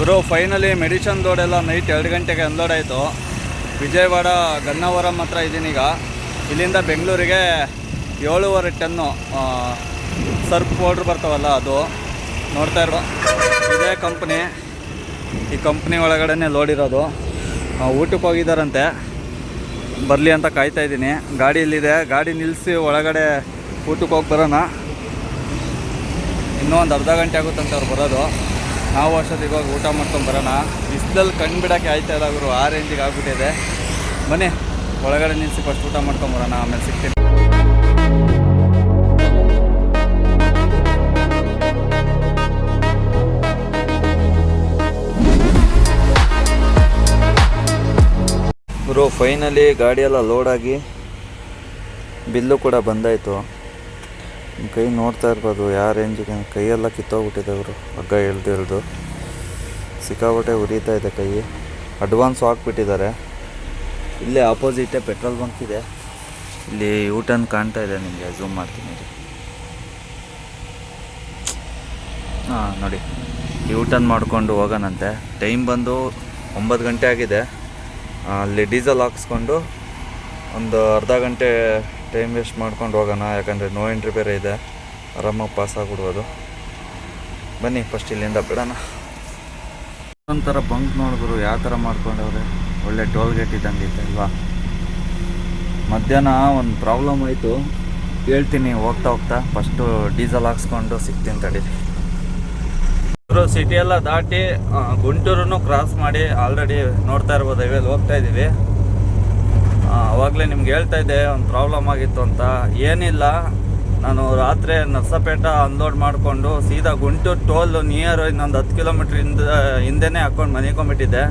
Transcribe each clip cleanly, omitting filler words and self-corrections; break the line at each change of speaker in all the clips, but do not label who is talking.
ಗುರು finally medicine load ಎಲ್ಲ night 2 ಗಂಟೆಗೆ unload ಆಯಿತು. ವಿಜಯವಾಡ ಗನ್ನವರಂ ಹತ್ರ ಇದ್ದೀನೀಗ. ಇಲ್ಲಿಂದ ಬೆಂಗಳೂರಿಗೆ 7.5 ಟನ್ನು ಸರ್ಫ್ ಪೌಡ್ರ್ ಬರ್ತಾವಲ್ಲ ಅದು ನೋಡ್ತಾ ಇರೋ ಇದೇ ಕಂಪ್ನಿ. ಈ ಕಂಪ್ನಿ ಒಳಗಡೆ ಲೋಡ್ ಇರೋದು. ಊಟಕ್ಕೆ ಹೋಗಿದ್ದಾರಂತೆ, ಬರಲಿ ಅಂತ ಕಾಯ್ತಾ ಇದ್ದೀನಿ. ಗಾಡಿ ಇಲ್ಲಿದೆ, ಗಾಡಿ ನಿಲ್ಲಿಸಿ ಒಳಗಡೆ ಊಟಕ್ಕೆ ಹೋಗಿ ಬರೋಣ. ಇನ್ನೂ ಒಂದು ಅರ್ಧ ಗಂಟೆ ಆಗುತ್ತಂತೆ ಅವ್ರು ಬರೋದು. ನಾವು ಅಷ್ಟೊತ್ತಿಗೆ ಹೋಗಿ ಊಟ ಮಾಡ್ಕೊಂಡು ಬರೋಣ. ಬಿಸಿಲಲ್ಲಿ ಕಣ್ಣು ಬಿಡೋಕ್ಕೆ ಆಯ್ತಾ ಇಲ್ಲ ಗುರು, ಆ ರೇಂಜಿಗೆ ಆಗ್ಬಿಟ್ಟಿದೆ. ಬನ್ನಿ ಒಳಗಡೆ ನಿಲ್ಲಿಸಿ ಫಸ್ಟ್ ಊಟ ಮಾಡ್ಕೊಂಡು ಬರೋಣ, ಆಮೇಲೆ ಸಿಗ್ತೀನಿ. ಗುರು ಫೈನಲಿ ಗಾಡಿಯೆಲ್ಲ ಲೋಡಾಗಿ ಬಿಲ್ಲು ಕೂಡ ಬಂದಾಯಿತು. ಕೈ ನೋಡ್ತಾ ಇರ್ಬೋದು ಯಾವ ರೇಂಜಿಗೆ, ಕೈಯೆಲ್ಲ ಕಿತ್ತೋಗ್ಬಿಟ್ಟಿದೆ ಅವರು. ಹಗ್ಗ ಎಳ್ದು ಸಿಕ್ಕಾಪಟ್ಟೆ ಉರಿತಾ ಇದೆ ಕೈ. ಅಡ್ವಾನ್ಸು ಹಾಕ್ಬಿಟ್ಟಿದ್ದಾರೆ. ಇಲ್ಲೇ ಆಪೋಸಿಟೇ ಪೆಟ್ರೋಲ್ ಬಂಕ್ ಇದೆ. ಇಲ್ಲಿ ಯೂಟರ್ನ್ ಕಾಣ್ತಾ ಇದೆ ನಿಮಗೆ, ಝೂಮ್ ಮಾಡ್ತೀನಿ. ಹಾಂ ನೋಡಿ, ಯೂಟರ್ನ್ ಮಾಡಿಕೊಂಡು ಹೋಗೋಣಂತೆ. ಟೈಮ್ ಬಂದು 9 ಗಂಟೆ ಆಗಿದೆ. ಅಲ್ಲಿ ಡೀಸೆಲ್ ಹಾಕ್ಸ್ಕೊಂಡು ಒಂದು ಅರ್ಧ ಗಂಟೆ ಟೈಮ್ ವೇಸ್ಟ್ ಮಾಡ್ಕೊಂಡು ಹೋಗೋಣ, ಯಾಕಂದರೆ ನೋ ಎಂಟ್ರಿ ಬೇರೆ ಇದೆ. ಆರಾಮಾಗಿ ಪಾಸ್ ಆಗಿಬಿಡ್ಬೋದು. ಬನ್ನಿ ಫಸ್ಟ್ ಇಲ್ಲಿಂದ ಬಿಡೋಣ. ಒಂಥರ ಬಂಕ್ ನೋಡಿದ್ರು ಯಾವ ಥರ ಮಾಡ್ಕೊಂಡವ್ರೆ, ಒಳ್ಳೆ ಟೋಲ್ ಗೇಟ್ ಇದ್ದಂಗೆ ಐತೆ ಅಲ್ವಾ. ಮಧ್ಯಾಹ್ನ ಒಂದು ಪ್ರಾಬ್ಲಮ್ ಆಯಿತು, ಹೇಳ್ತೀನಿ ಹೋಗ್ತಾ ಫಸ್ಟು ಡೀಸೆಲ್ ಹಾಕ್ಸ್ಕೊಂಡು ಸಿಗ್ತೀನಿ ತಡಿ. ಸಿಟಿ ಎಲ್ಲ ದಾಟಿ ಗುಂಟೂರನ್ನು ಕ್ರಾಸ್ ಮಾಡಿ ಆಲ್ರೆಡಿ ನೋಡ್ತಾ ಇರ್ಬೋದು ಹೈವೇಲಿ ಹೋಗ್ತಾ ಇದ್ದೀವಿ. ಆವಾಗಲೇ ನಿಮ್ಗೆ ಹೇಳ್ತಾ ಇದ್ದೆ ಒಂದು ಪ್ರಾಬ್ಲಮ್ ಆಗಿತ್ತು ಅಂತ. ಏನಿಲ್ಲ, ನಾನು ರಾತ್ರಿ ನರ್ಸಪೇಟ ಅನ್ಲೋಡ್ ಮಾಡಿಕೊಂಡು ಸೀದಾ ಗುಂಟೂರು ಟೋಲ್ ನಿಯರ್ ಇನ್ನೊಂದು 10 ಕಿಲೋಮೀಟ್ರ್ ಹಿಂದೆನೇ ಹಾಕ್ಕೊಂಡು ಮನೆಕೊಂಬಿಟ್ಟಿದ್ದೆ.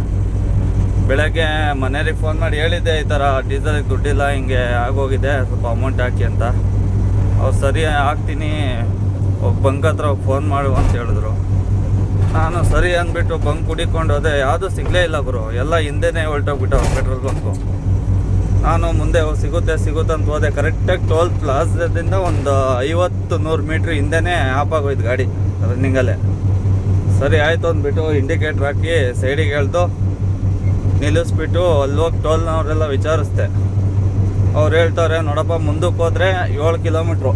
ಬೆಳಗ್ಗೆ ಮನೆಯವ್ರಿಗೆ ಫೋನ್ ಮಾಡಿ ಹೇಳಿದ್ದೆ, ಈ ಥರ ಡೀಸೆಲ್ಗೆ ದುಡ್ಡಿಲ್ಲ, ಹಿಂಗೆ ಆಗೋಗಿದೆ, ಸ್ವಲ್ಪ ಅಮೌಂಟ್ ಹಾಕಿ ಅಂತ. ಅವ್ರು ಸರಿ ಹಾಕ್ತೀನಿ, ಬಂಕ್ ಹತ್ರ ಫೋನ್ ಮಾಡು ಅಂತ ಹೇಳಿದ್ರು. ನಾನು ಸರಿ ಅಂದ್ಬಿಟ್ಟು ಬಂಕ್ ಹುಡಿಕೊಂಡು ಹೋದೆ. ಯಾವುದೂ ಸಿಗಲೇ ಇಲ್ಲ ಗುರು, ಎಲ್ಲ ಹಿಂದೆನೇ ಹೊಲ್ಟೋಗ್ಬಿಟ್ಟು ಪೆಟ್ರೋಲ್ ಬಂಕು. ನಾನು ಮುಂದೆ ಸಿಗುತ್ತೆ ಅಂತ ಹೋದೆ. ಕರೆಕ್ಟಾಗಿ ಟೋಲ್ ಪ್ಲಾಜಾದಿಂದ ಒಂದು 50-100 ಮೀಟ್ರ್ ಹಿಂದೆನೇ ಆಫ್ ಆಗೋಯ್ತು ಗಾಡಿ ರನ್ನಿಂಗಲ್ಲೇ. ಸರಿ ಆಯಿತು ಅಂದ್ಬಿಟ್ಟು ಇಂಡಿಕೇಟ್ರ್ ಹಾಕಿ ಸೈಡಿಗೆ ಎಳ್ದು ನಿಲ್ಲಿಸ್ಬಿಟ್ಟು ಅಲ್ಲಿ ಹೋಗಿ ಟೋಲ್ನವರೆಲ್ಲ ವಿಚಾರಿಸ್ದೆ. ಅವ್ರು ಹೇಳ್ತವ್ರೆ, ನೋಡಪ್ಪ ಮುಂದಕ್ಕೆ ಹೋದರೆ 7 ಕಿಲೋಮೀಟ್ರು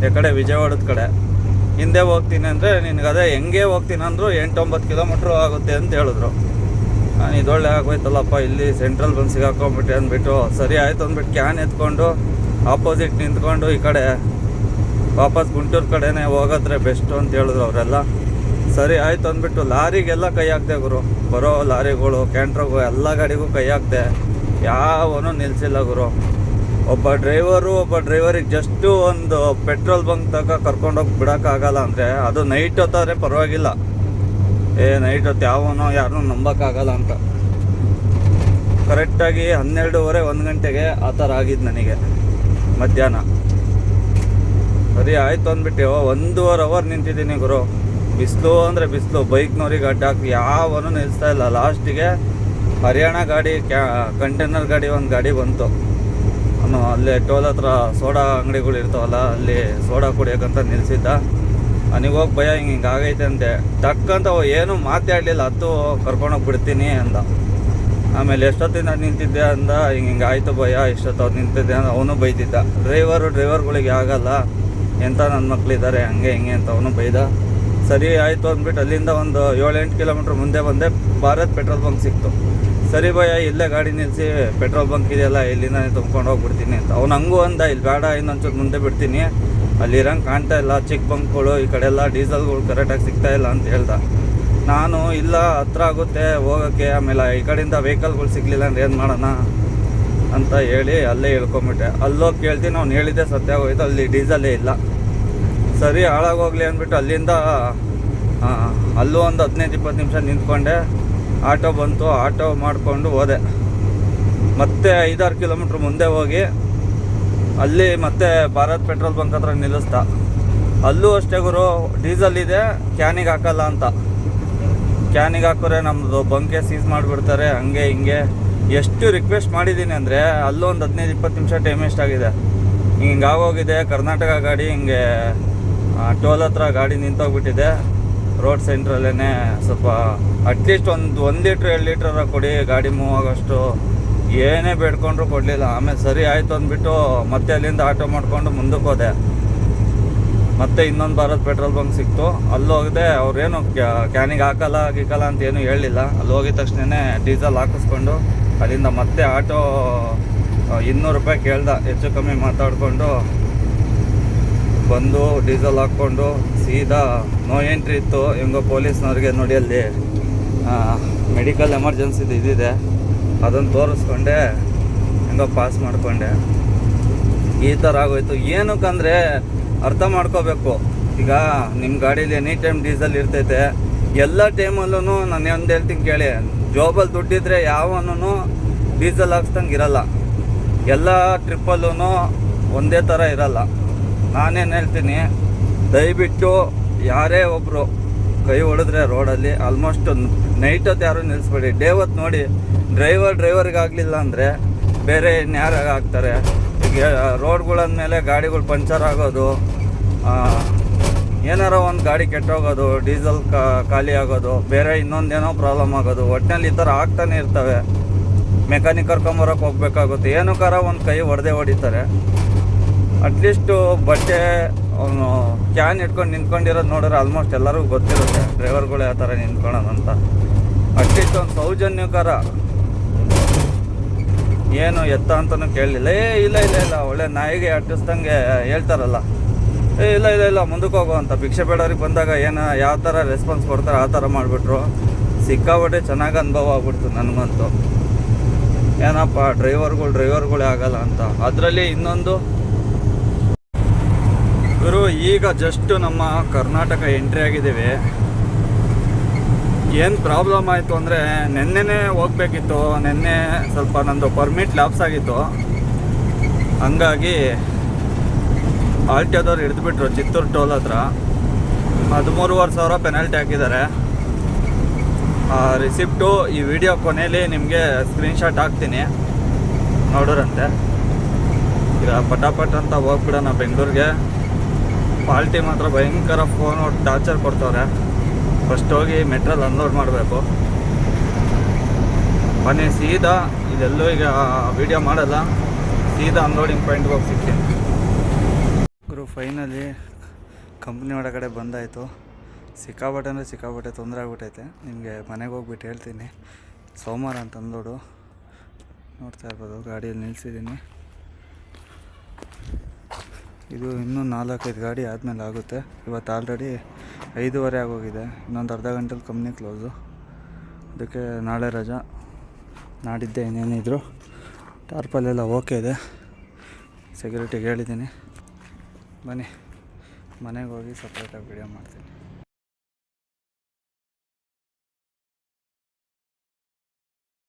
ಈ ಕಡೆ ವಿಜಯವಾಡದ ಕಡೆ, ಹಿಂದೆ ಹೋಗ್ತೀನಿ ಅಂದರೆ ನಿನಗೆ ಅದೇ ಹೆಂಗೆ ಹೋಗ್ತೀನಿ ಅಂದರು 8-9 ಕಿಲೋಮೀಟ್ರು ಆಗುತ್ತೆ ಅಂತ ಹೇಳಿದ್ರು. ನಾನು ಇದೊಳ್ಳೆ ಆಗೋಯ್ತಲ್ಲಪ್ಪ, ಇಲ್ಲಿ ಸೆಂಟ್ರಲ್ ಬಂದು ಸಿಗಾಕೊಂಬಿಟ್ಟೆ ಅಂದ್ಬಿಟ್ಟು ಸರಿ ಆಯಿತು ಅಂದ್ಬಿಟ್ಟು ಕ್ಯಾನ್ ಎತ್ಕೊಂಡು ಆಪೋಸಿಟ್ ನಿಂತ್ಕೊಂಡು ಈ ಕಡೆ ವಾಪಸ್ ಗುಂಟೂರು ಕಡೆನೇ ಹೋಗೋದ್ರೆ ಬೆಸ್ಟು ಅಂತ ಹೇಳಿದ್ರು ಅವರೆಲ್ಲ. ಸರಿ ಆಯಿತು ಅಂದ್ಬಿಟ್ಟು ಲಾರಿಗೆಲ್ಲ ಕೈ ಹಾಕ್ದೆ ಗುರು. ಬರೋ ಲಾರಿಗಳು, ಕ್ಯಾಂಟ್ರಾಗು ಎಲ್ಲ ಗಾಡಿಗೂ ಕೈ ಹಾಕ್ದೆ. ಯಾವನೂ ನಿಲ್ಲಿಸಿಲ್ಲ ಗುರು. ಒಬ್ಬ ಡ್ರೈವರಿಗೆ ಜಸ್ಟು ಒಂದು ಪೆಟ್ರೋಲ್ ಬಂಕ್ ತನಕ ಕರ್ಕೊಂಡೋಗಿ ಬಿಡೋಕ್ಕಾಗಲ್ಲ ಅಂದರೆ, ಅದು ನೈಟ್ ಹೊತ್ತಾದ್ರೆ ಪರವಾಗಿಲ್ಲ. ನೈಟ್ ಹೊತ್ತು ಯಾವನೋ ಯಾರನ್ನೂ ನಂಬೋಕ್ಕಾಗಲ್ಲ ಅಂತ. ಕರೆಕ್ಟಾಗಿ 12:30-1 ಗಂಟೆಗೆ ಆ ಥರ ಆಗಿದ್ದು ನನಗೆ ಮಧ್ಯಾಹ್ನ. ಸರಿ ಆಯಿತು ಅಂದ್ಬಿಟ್ಟು 1.5 ಅವರ್ ನಿಂತಿದ್ದೀನಿ ಗುರು. ಬಿಸಿಲು ಅಂದರೆ ಬಿಸಿಲು, ಬೈಕ್ನವ್ರಿಗೆ ಅಡ್ಡಾಕಿ ಯಾವನೂ ನಿಲ್ಲಿಸ್ತಾ ಇಲ್ಲ. ಲಾಸ್ಟಿಗೆ ಹರಿಯಾಣ ಗಾಡಿ, ಕಂಟೈನರ್ ಗಾಡಿ ಒಂದು ಗಾಡಿ ಬಂತು. ನಾನು ಅಲ್ಲೇ ಟೋಲ್ ಹತ್ರ ಸೋಡಾ ಅಂಗಡಿಗಳು ಇರ್ತಾವಲ್ಲ, ಅಲ್ಲಿ ಸೋಡಾ ಕುಡಿಯೋಕ್ಕಂತ ನಿಲ್ಲಿಸಿದ್ದ. ನನಗೆ ಹೋಗಿ ಭಯ, ಹಿಂಗೆ ಆಗೈತೆ ಅಂತೆ. ಟಕ್ಕಂತ ಏನೂ ಮಾತಾಡಲಿಲ್ಲ, ಹತ್ತು ಕರ್ಕೊಂಡೋಗಿ ಬಿಡ್ತೀನಿ ಅಂದ. ಆಮೇಲೆ ಎಷ್ಟೊತ್ತಿಂದ ನಿಂತಿದ್ದೆ ಅಂದ. ಹಿಂಗೆ ಆಯಿತು ಭಯ, ಎಷ್ಟೊತ್ತು ನಿಂತಿದ್ದೆ ಅಂತ ಅವನು ಬೈದಿದ್ದ. ಡ್ರೈವರ್ಗಳಿಗೆ ಆಗಲ್ಲ, ಎಂಥ ನನ್ನ ಮಕ್ಕಳಿದ್ದಾರೆ ಹಂಗೆ ಹಿಂಗೆ ಅಂತ ಅವನು ಬೈದ. ಸರಿ ಆಯಿತು ಅಂದ್ಬಿಟ್ಟು ಅಲ್ಲಿಂದ ಒಂದು 7-8 ಕಿಲೋಮೀಟ್ರ್ ಮುಂದೆ ಬಂದೆ. ಭಾರತ್ ಪೆಟ್ರೋಲ್ ಬಂಕ್ ಸಿಕ್ತು. ಸರಿ ಭಯ, ಇಲ್ಲೇ ಗಾಡಿ ನಿಲ್ಲಿಸಿ ಪೆಟ್ರೋಲ್ ಬಂಕ್ ಇದೆಯಲ್ಲ, ಇಲ್ಲಿಂದ ತುಂಬ್ಕೊಂಡು ಹೋಗ್ಬಿಡ್ತೀನಿ ಅಂತ. ಅವ್ನು ಹಂಗೂ ಅಂದ, ಇಲ್ಲಿ ಬೇಡ, ಇನ್ನೊಂಚೂರು ಮುಂದೆ ಬಿಡ್ತೀನಿ, ಅಲ್ಲಿರಂಗೆ ಕಾಣ್ತಾ ಇಲ್ಲ ಚಿಕ್ಕ ಬಂಕ್ಗಳು, ಈ ಕಡೆ ಎಲ್ಲ ಡೀಸೆಲ್ಗಳು ಕರೆಕ್ಟಾಗಿ ಸಿಗ್ತಾ ಇಲ್ಲ ಅಂತ ಹೇಳ್ದ. ನಾನು ಇಲ್ಲ, ಹತ್ರ ಆಗುತ್ತೆ ಹೋಗೋಕ್ಕೆ, ಆಮೇಲೆ ಈ ಕಡೆಯಿಂದ ವೆಹಿಕಲ್ಗಳು ಸಿಗಲಿಲ್ಲ ಅಂದ್ರೆ ಏನು ಮಾಡೋಣ ಅಂತ ಹೇಳಿ ಅಲ್ಲೇ ಹೇಳ್ಕೊಂಬಿಟ್ಟೆ. ಅಲ್ಲೋಗಿ ಕೇಳ್ತೀನಿ, ಅವ್ನು ಹೇಳಿದ್ದೆ ಸತ್ಯ ಹೋಯ್ತು, ಅಲ್ಲಿ ಡೀಸೆಲ್ಲೇ ಇಲ್ಲ. ಸರಿ ಹಾಳಾಗೋಗ್ಲಿ ಅಂದ್ಬಿಟ್ಟು ಅಲ್ಲಿಂದ ಅಲ್ಲೂ ಒಂದು 15-20 ನಿಮಿಷ ನಿಂತ್ಕೊಂಡೆ. ಆಟೋ ಬಂತು, ಆಟೋ ಮಾಡಿಕೊಂಡು ಹೋದೆ. ಮತ್ತೆ 5-6 ಕಿಲೋಮೀಟ್ರ್ ಮುಂದೆ ಹೋಗಿ ಅಲ್ಲಿ ಮತ್ತೆ ಭಾರತ್ ಪೆಟ್ರೋಲ್ ಬಂಕ್ ಹತ್ರ ನಿಲ್ಲಿಸ್ತಾ. ಅಲ್ಲೂ ಅಷ್ಟೇ ಗುರು, ಡೀಸೆಲ್ ಇದೆ, ಕ್ಯಾನಿಗೆ ಹಾಕಲ್ಲ ಅಂತ. ಕ್ಯಾನಿಗೆ ಹಾಕೋರೆ ನಮ್ಮದು ಬಂಕೆ ಸೀಸ್ ಮಾಡಿಬಿಡ್ತಾರೆ, ಹಂಗೆ ಹಿಂಗೆ. ಎಷ್ಟು ರಿಕ್ವೆಸ್ಟ್ ಮಾಡಿದ್ದೀನಿ ಅಂದರೆ ಅಲ್ಲೂ ಒಂದು 15-20 ನಿಮಿಷ ಟೈಮ್ ವೇಸ್ಟ್ ಆಗಿದೆ. ಹಿಂಗೆ ಆಗೋಗಿದೆ. ಕರ್ನಾಟಕ ಗಾಡಿ ಹಿಂಗೆ ಟೋಲ್ ಹತ್ರ ಗಾಡಿ ನಿಂತೋಗ್ಬಿಟ್ಟಿದೆ. ರೋಡ್ ಸೆಂಟ್ರಲ್ಲೇ ಸ್ವಲ್ಪ ಅಟ್ಲೀಸ್ಟ್ ಒಂದು ಲೀಟ್ರ್ 2 ಲೀಟ್ರ ಕೊಡಿ, ಗಾಡಿ ಮೂವ್ ಆಗೋಷ್ಟು. ಏನೇ ಬೇಡ್ಕೊಂಡ್ರು ಕೊಡಲಿಲ್ಲ. ಆಮೇಲೆ ಸರಿ ಆಯಿತು ಅಂದ್ಬಿಟ್ಟು ಮತ್ತೆ ಅಲ್ಲಿಂದ ಆಟೋ ಮಾಡ್ಕೊಂಡು ಮುಂದಕ್ಕೆ ಹೋದೆ. ಮತ್ತೆ ಇನ್ನೊಂದು ಭಾರತ್ ಪೆಟ್ರೋಲ್ ಬಂಕ್ ಸಿಕ್ತು, ಅಲ್ಲಿ ಹೋಗಿದೆ. ಅವ್ರೇನು ಕ್ಯಾನಿಗೆ ಹಾಕಲ್ಲ ಅಂತ ಏನೂ ಹೇಳಲಿಲ್ಲ. ಅಲ್ಲಿ ಹೋಗಿದ ತಕ್ಷಣ ಡೀಸೆಲ್ ಹಾಕಿಸ್ಕೊಂಡು ಅಲ್ಲಿಂದ ಮತ್ತೆ ಆಟೋ 200 ರೂಪಾಯಿ ಕೇಳ್ದ, ಹೆಚ್ಚು ಕಮ್ಮಿ ಮಾತಾಡಿಕೊಂಡು ಬಂದು ಡೀಸೆಲ್ ಹಾಕ್ಕೊಂಡು ಸೀದಾ ನೋ ಎಂಟ್ರಿ ಇತ್ತು. ಹೆಂಗೋ ಪೊಲೀಸ್ನವ್ರಿಗೆ ನೋಡಿ ಅಲ್ಲಿ ಮೆಡಿಕಲ್ ಎಮರ್ಜೆನ್ಸಿದು ಇದಿದೆ, ಅದನ್ನು ತೋರಿಸ್ಕೊಂಡೆ ಹೆಂಗೋ ಪಾಸ್ ಮಾಡಿಕೊಂಡೆ. ಈ ಥರ ಆಗೋಯ್ತು. ಏನಕ್ಕಂದರೆ ಅರ್ಥ ಮಾಡ್ಕೋಬೇಕು. ಈಗ ನಿಮ್ಮ ಗಾಡೀಲಿ ಎನಿ ಟೈಮ್ ಡೀಸೆಲ್ ಇರ್ತೈತೆ. ಎಲ್ಲ ಟೈಮಲ್ಲೂ ನಾನು ಒಂದು ಹೇಳ್ತೀನಿ ಕೇಳಿ, ಜೋಬಲ್ಲಿ ದುಡ್ಡಿದ್ರೆ ಯಾವನೂ ಡೀಸೆಲ್ ಹಾಕ್ಸ್ದಂಗೆ ಇರಲ್ಲ. ಎಲ್ಲ ಟ್ರಿಪ್ಪಲ್ಲೂ ಒಂದೇ ಥರ ಇರಲ್ಲ. ನಾನೇನು ಹೇಳ್ತೀನಿ, ದಯವಿಟ್ಟು ಯಾರೇ ಒಬ್ಬರು ಕೈ ಹೊಡೆದ್ರೆ ರೋಡಲ್ಲಿ ಆಲ್ಮೋಸ್ಟ್ ನೈಟ್ ಹೊತ್ತು ಯಾರೂ ನಿಲ್ಲಿಸ್ಬೇಡಿ. ಡೇ ಹೊತ್ತು ನೋಡಿ, ಡ್ರೈವರ್ಗೆ ಆಗಲಿಲ್ಲ ಅಂದರೆ ಬೇರೆ ಇನ್ಯಾರಾಗ ಆಗ್ತಾರೆ. ಈಗ ರೋಡ್ಗಳಂದಮೇಲೆ ಗಾಡಿಗಳು ಪಂಚರ್ ಆಗೋದು, ಏನಾರ ಒಂದು ಗಾಡಿ ಕೆಟ್ಟೋಗೋದು, ಡೀಸೆಲ್ ಖಾಲಿ ಆಗೋದು, ಬೇರೆ ಇನ್ನೊಂದೇನೋ ಪ್ರಾಬ್ಲಮ್ ಆಗೋದು, ಒಟ್ಟಿನಲ್ಲಿ ಈ ಥರ ಆಗ್ತಾನೆ ಇರ್ತವೆ. ಮೆಕ್ಯಾನಿಕ್ ಕರ್ಕೊಂಬರೋಕೆ ಹೋಗ್ಬೇಕಾಗುತ್ತೆ, ಏನಕ್ಕಾರ ಒಂದು ಕೈ ಹೊಡಿತಾರೆ. ಅಟ್ಲೀಸ್ಟು ಬಟ್ಟೆ ಅವನು ಕ್ಯಾನ್ ಇಟ್ಕೊಂಡು ನಿಂತ್ಕೊಂಡಿರೋದು ನೋಡಿದ್ರೆ ಆಲ್ಮೋಸ್ಟ್ ಎಲ್ಲರಿಗೂ ಗೊತ್ತಿರುತ್ತೆ ಡ್ರೈವರ್ಗಳು ಯಾವ ಥರ ನಿಂತ್ಕೊಳ್ಳೋದಂತ. ಅಟ್ಲೀಸ್ಟ್ ಒಂದು ಸೌಜನ್ಯಕರ ಏನು ಎತ್ತ ಅಂತಲೂ ಕೇಳಲಿಲ್ಲ. ಇಲ್ಲ ಒಳ್ಳೆ ನಾಯಿಗೆ ಅಟ್ಟಿಸ್ದಂಗೆ ಹೇಳ್ತಾರಲ್ಲ, ಇಲ್ಲ ಮುಂದಕ್ಕೆ ಹೋಗೋ ಅಂತ. ಭಿಕ್ಷೆ ಬೇಡವ್ರಿಗೆ ಬಂದಾಗ ಯಾವ ಥರ ರೆಸ್ಪಾನ್ಸ್ ಕೊಡ್ತಾರೆ ಆ ಥರ ಮಾಡಿಬಿಟ್ರು. ಸಿಕ್ಕಾಪಟ್ಟೆ ಚೆನ್ನಾಗಿ ಅನುಭವ ಆಗ್ಬಿಡ್ತು ನನಗಂತೂ. ಏನಪ್ಪ ಡ್ರೈವರ್ಗಳೇ ಆಗಲ್ಲ ಅಂತ. ಅದರಲ್ಲಿ ಇನ್ನೊಂದು ಗುರು, ಈಗ ಜಸ್ಟ್ ನಮ್ಮ ಕರ್ನಾಟಕ ಎಂಟ್ರಿ ಆಗಿದ್ದೀವಿ. ಏನು ಪ್ರಾಬ್ಲಮ್ ಆಯಿತು ಅಂದರೆ, ನೆನ್ನೆನೇ ಹೋಗ್ಬೇಕಿತ್ತು. ನೆನ್ನೆ ಸ್ವಲ್ಪ ನಂದು ಪರ್ಮಿಟ್ ಲ್ಯಾಪ್ಸ್ ಆಗಿತ್ತು. ಹಂಗಾಗಿ ಆಲ್ಟಿಯೋದವ್ರು ಹಿಡಿದುಬಿಟ್ರು ಚಿತ್ತೂರು ಟೋಲ್ ಹತ್ರ. 13,500 ಪೆನಾಲ್ಟಿ ಹಾಕಿದ್ದಾರೆ. ರಿಸಿಪ್ಟು ಈ ವಿಡಿಯೋ ಕೊನೆಯಲ್ಲಿ ನಿಮಗೆ ಸ್ಕ್ರೀನ್ಶಾಟ್ ಹಾಕ್ತೀನಿ, ನೋಡೋರಂತೆ. ಈಗ ಪಟಾಪಟ್ ಅಂತ ಹೋಗ್ಬಿಡೋಣ ಬೆಂಗಳೂರಿಗೆ. ಪಾಲ್ಟಿ ಮಾತ್ರ ಭಯಂಕರ ಫೋನ್ ಟಾರ್ಚರ್ ಕೊಡ್ತವ್ರೆ. ಫಸ್ಟ್ ಹೋಗಿ ಮೆಟ್ರಲ್ಲಿ ಅನ್ಲೋಡ್ ಮಾಡಬೇಕು. ಬನ್ನಿ ಸೀದಾ, ಇದೆಲ್ಲೂ ಈಗ ವಿಡಿಯೋ ಮಾಡಲ್ಲ, ಸೀದಾ ಅನ್ಲೋಡಿಂಗ್ ಪಾಯಿಂಟ್ಗೆ ಹೋಗಿ ಸಿಗ್ತೀನಿ. ಗುರು ಫೈನಲಿ ಕಂಪ್ನಿ ಒಳಗಡೆ ಬಂದಾಯಿತು. ಸಿಕ್ಕಾಪಟ್ಟೆ ತೊಂದರೆ ಆಗ್ಬಿಟ್ಟೈತೆ. ನಿಮಗೆ ಮನೆಗೆ ಹೋಗ್ಬಿಟ್ಟು ಹೇಳ್ತೀನಿ. ಸೋಮವಾರ ಅಂತ ಅನ್ಲೋಡು ನೋಡ್ತಾ ಇರ್ಬೋದು. ಗಾಡಿಯಲ್ಲಿ ನಿಲ್ಲಿಸಿದ್ದೀನಿ. ಇದು ಇನ್ನೂ 4-5 ಗಾಡಿ ಆದಮೇಲೆ ಆಗುತ್ತೆ. ಇವತ್ತು ಆಲ್ರೆಡಿ 5:15 ಆಗೋಗಿದೆ. ಇನ್ನೊಂದು ಅರ್ಧ ಗಂಟೆಲಿ ಕಂಪ್ನಿ ಕ್ಲೋಸು. ಅದಕ್ಕೆ ನಾಳೆ ರಜಾ. ನಾಡಿದ್ದೆ ಇನ್ನೇನಿದ್ರು ಟಾರ್ಪಲ್ಲೆಲ್ಲ ಓಕೆ ಇದೆ. ಸೆಕ್ಯೂರಿಟಿಗೆ ಹೇಳಿದ್ದೀನಿ. ಬನ್ನಿ ಮನೆಗೆ ಹೋಗಿ ಸಪ್ರೇಟಾಗಿ ವಿಡಿಯೋ ಮಾಡ್ತೀನಿ.